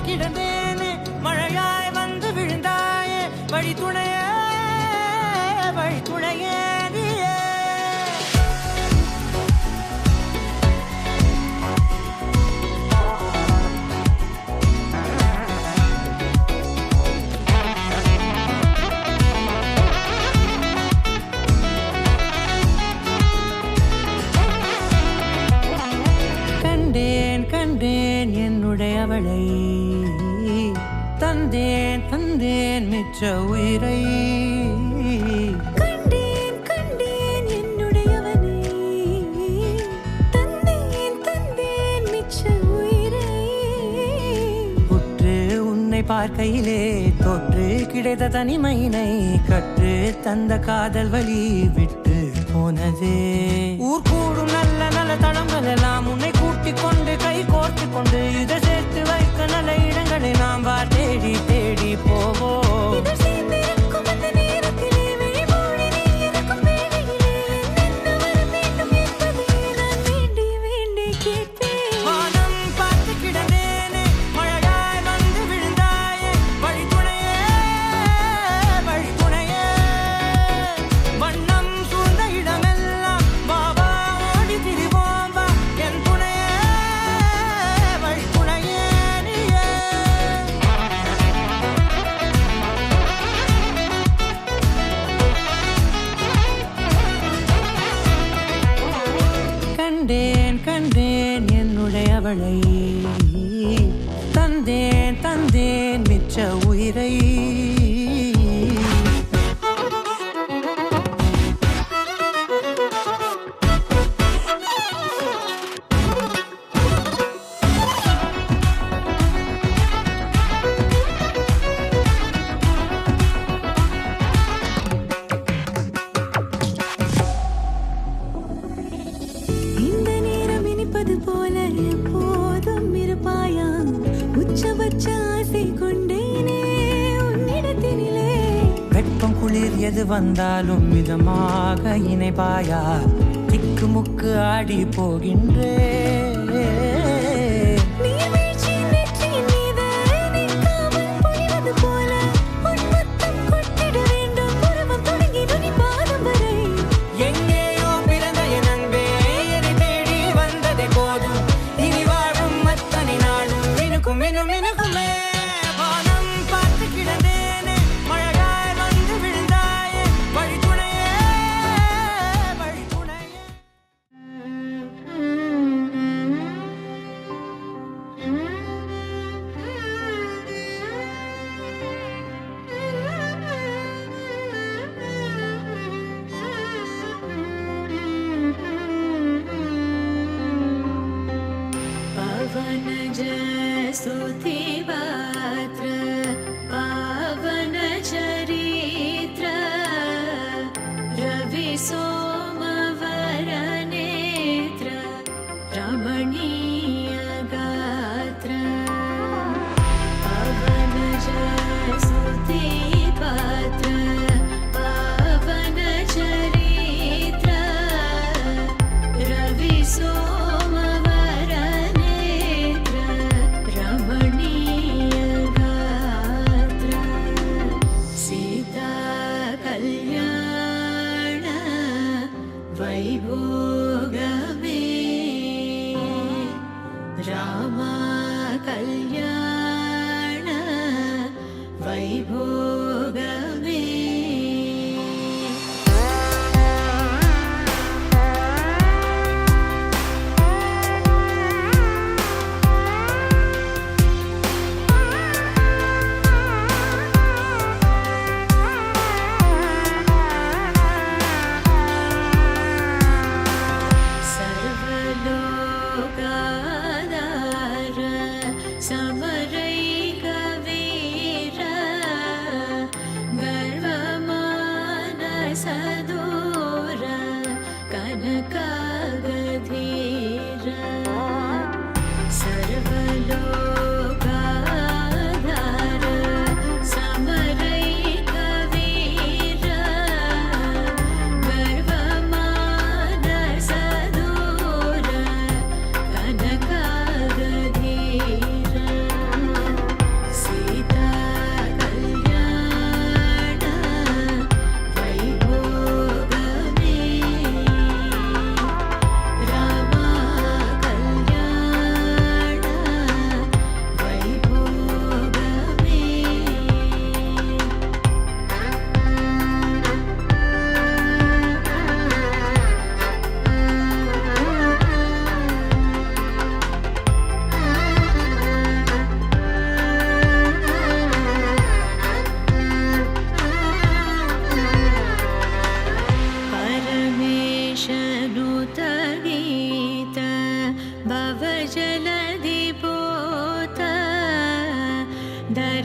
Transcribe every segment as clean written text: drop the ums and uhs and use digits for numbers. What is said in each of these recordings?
கிடந்தேனே மழையாய் வந்து விழுந்தாயே வழி துணையே நீயே. கண்டேன் என்னுடையவளை தந்தேன் மிச்ச உயிரை. கண்டேன் என்னுடையவனை தந்தேன் மிச்ச உயிரை. உற்று உன்னை பார்க்கையிலே தொற்று கிடைத்த தனிமையினை கற்று தந்த காதல் வழி விட்டு போனதே. ஊர் கூடும் நல்ல நல்ல தளங்கள் எல்லாம் உன்னை கூட்டிக் கொண்டு கை கோர்த்து கொண்டு இதை சேர்த்து வைக்க நல்ல இடங்களை நாம் தேடி தேடி போவோம். கண்டேன் என்னுடையவளை தந்தேன் மிச்ச உயிரை. போல எப்போதும் இருப்பாயா உச்சபட்ச ஆசை கொண்டேனே உன்னிடத்தினிலே. வெப்பம் குளிர் எது வந்தாலும் மிதமாக இணைப்பாயா திக்கு முக்கு ஆடி போகின்றே.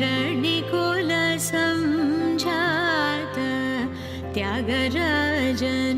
धरणिकुल संजात त्यागराजन